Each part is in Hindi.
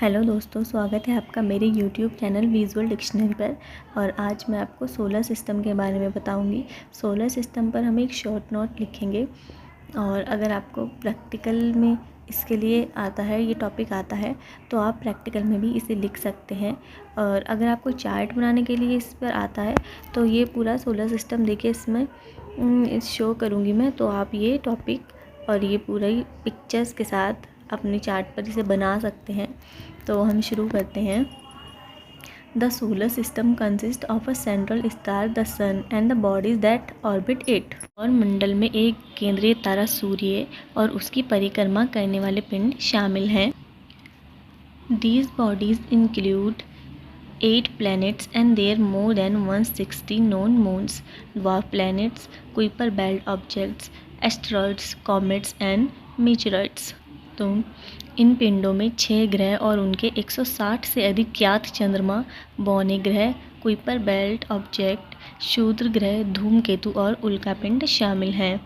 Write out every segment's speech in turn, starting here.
हेलो दोस्तों, स्वागत है आपका मेरे यूट्यूब चैनल विजुअल डिक्शनरी पर। और आज मैं आपको सोलर सिस्टम के बारे में बताऊंगी। सोलर सिस्टम पर हम एक शॉर्ट नोट लिखेंगे और अगर आपको प्रैक्टिकल में इसके लिए आता है, ये टॉपिक आता है, तो आप प्रैक्टिकल में भी इसे लिख सकते हैं। और अगर आपको चार्ट बनाने के लिए इस पर आता है तो ये पूरा सोलर सिस्टम देखिए, इसमें शो करूँगी मैं, तो आप ये टॉपिक और ये पूरी पिक्चर्स के साथ अपने चार्ट पर इसे बना सकते हैं। तो हम शुरू करते हैं। The solar system consist of a central star the sun and the bodies that orbit it. और मंडल में एक केंद्रीय तारा सूर्य और उसकी परिक्रमा करने वाले पिंड शामिल हैं। These bodies include 8 planets and there more than 160 known moons, dwarf planets, Kuiper belt objects, asteroids, comets and meteorites। तो इन पिंडों में 6 ग्रह और उनके 160 से अधिक ज्ञात चंद्रमा, बौने ग्रह, कुइपर बेल्ट ऑब्जेक्ट, क्षुद्र ग्रह, धूमकेतु और उल्कापिंड शामिल हैं।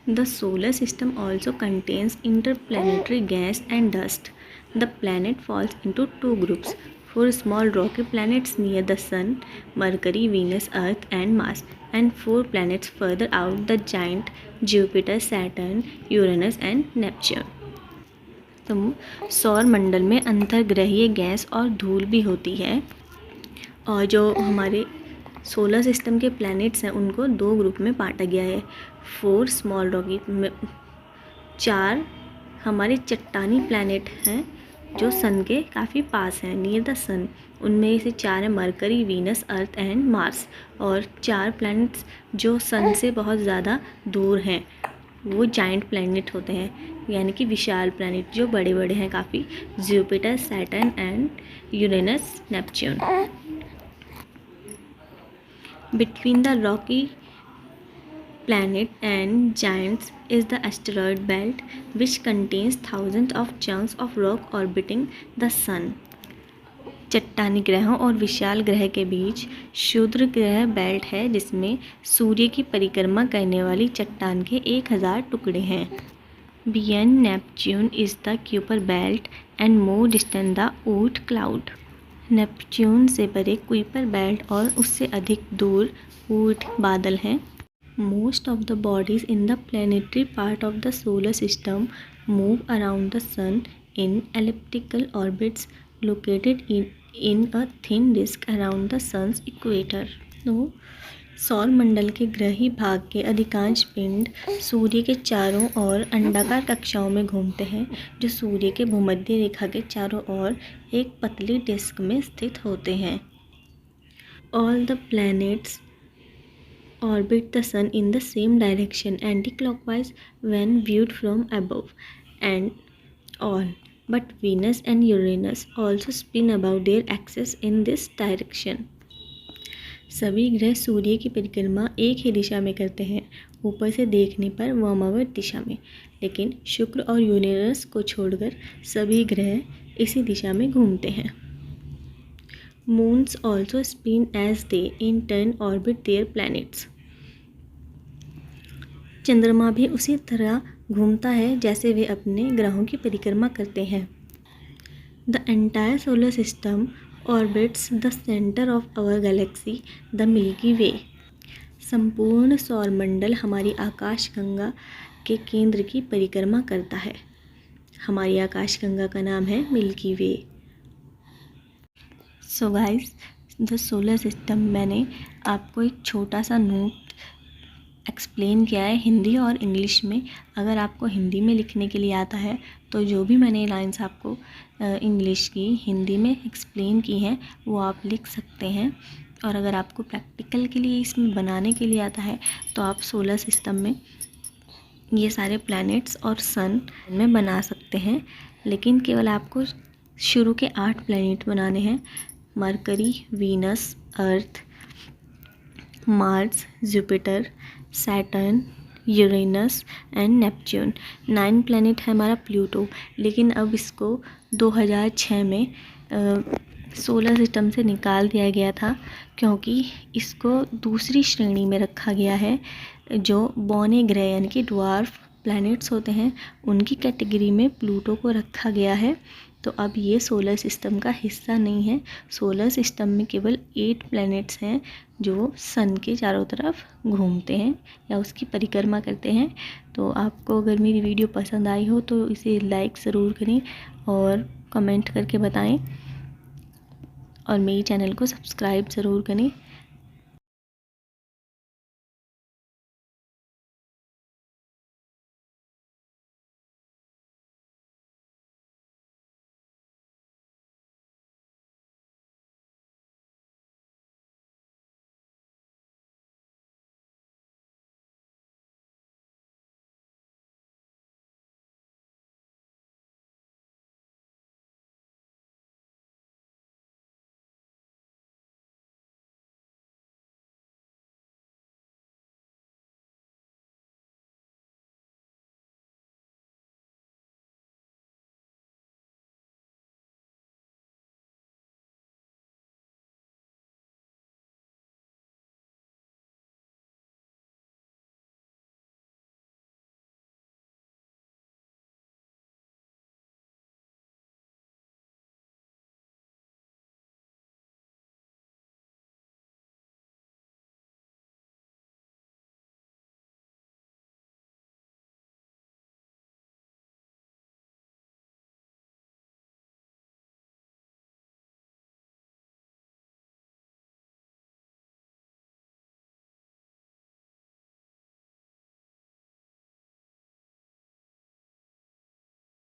The solar system also contains interplanetary gas and dust. The planet falls into two groups. 4 small rocky planets near the Sun, Mercury, Venus, Earth and Mars, and 4 planets further out, the giant Jupiter, Saturn, Uranus and Neptune। तो सौर मंडल में अंतर्ग्रहीय गैस और धूल भी होती है। और जो हमारे सोलर सिस्टम के प्लैनेट्स हैं उनको 2 ग्रुप में बांटा गया है। 4 स्मॉल रॉकी, 4 हमारे चट्टानी प्लैनेट हैं जो सन के काफ़ी पास हैं, नियर द सन। उनमें से 4 है mercury, Venus, earth and Mars. और 4 प्लैनेट्स जो सन से बहुत ज़्यादा दूर हैं वो जाइंट प्लैनेट होते हैं, यानी कि विशाल प्लैनेट जो बड़े बड़े हैं काफ़ी, Jupiter, Saturn and Uranus, Neptune. Between the rocky planet and giants is the asteroid belt, which contains thousands of chunks of rock orbiting the sun। चट्टानी ग्रहों और विशाल ग्रह के बीच क्षुद्र ग्रह बेल्ट है जिसमें सूर्य की परिक्रमा करने वाली चट्टान के 1000 टुकड़े हैं। Beyond Neptune is the Kuiper belt and more distant the Oort cloud। Neptune से परे कुइपर बेल्ट और उससे अधिक दूर ऊर्ट बादल हैं। Most of the bodies in the planetary part of the solar system move around the sun in elliptical orbits located in a thin disc around the sun's equator. तो सौर मंडल के ग्रही भाग के अधिकांश पिंड सूर्य के चारों ओर अंडाकार कक्षाओं में घूमते हैं जो सूर्य के भूमध्य रेखा के चारों ओर एक पतली डिस्क में स्थित होते हैं। All the planets orbit the sun in the same direction anticlockwise when viewed from above and all but Venus and Uranus also spin about their axis in this direction. सभी ग्रह सूर्य की परिक्रमा एक ही दिशा में करते हैं, ऊपर से देखने पर वामावर्त दिशा में, लेकिन शुक्र और यूरेनस को छोड़कर सभी ग्रह इसी दिशा में घूमते हैं। Moons also spin as they in turn orbit their planets. चंद्रमा भी उसी तरह घूमता है जैसे वे अपने ग्रहों की परिक्रमा करते हैं। The entire solar system orbits the centre of our galaxy the Milky Way. संपूर्ण सौरमंडल हमारी आकाशगंगा के केंद्र की परिक्रमा करता है। हमारी आकाशगंगा का नाम है milky way. So guys, the solar system मैंने आपको एक छोटा सा नोट एक्सप्लेन किया है हिंदी और इंग्लिश में। अगर आपको हिंदी में लिखने के लिए आता है तो जो भी मैंने लाइंस आपको इंग्लिश की हिंदी में एक्सप्लेन की हैं वो आप लिख सकते हैं। और अगर आपको प्रैक्टिकल के लिए इसमें बनाने के लिए आता है तो आप सोलर सिस्टम में ये सारे प्लैनेट्स और सन में बना सकते हैं। लेकिन केवल आपको शुरू के 8 प्लैनेट बनाने हैं, mercury, Venus, earth, Mars, Jupiter, Saturn, Uranus and Neptune. 9 planet है हमारा प्लूटो, लेकिन अब इसको 2006 में सोलर सिस्टम से निकाल दिया गया था क्योंकि इसको दूसरी श्रेणी में रखा गया है जो बौने ग्रह यानी कि ड्वार्फ प्लैनेट्स होते हैं उनकी कैटेगरी में प्लूटो को रखा गया है। तो अब ये सोलर सिस्टम का हिस्सा नहीं है। सोलर सिस्टम में केवल 8 प्लैनेट्स हैं जो सन के चारों तरफ घूमते हैं या उसकी परिक्रमा करते हैं। तो आपको अगर मेरी वीडियो पसंद आई हो तो इसे लाइक ज़रूर करें और कमेंट करके बताएं और मेरे चैनल को सब्सक्राइब ज़रूर करें।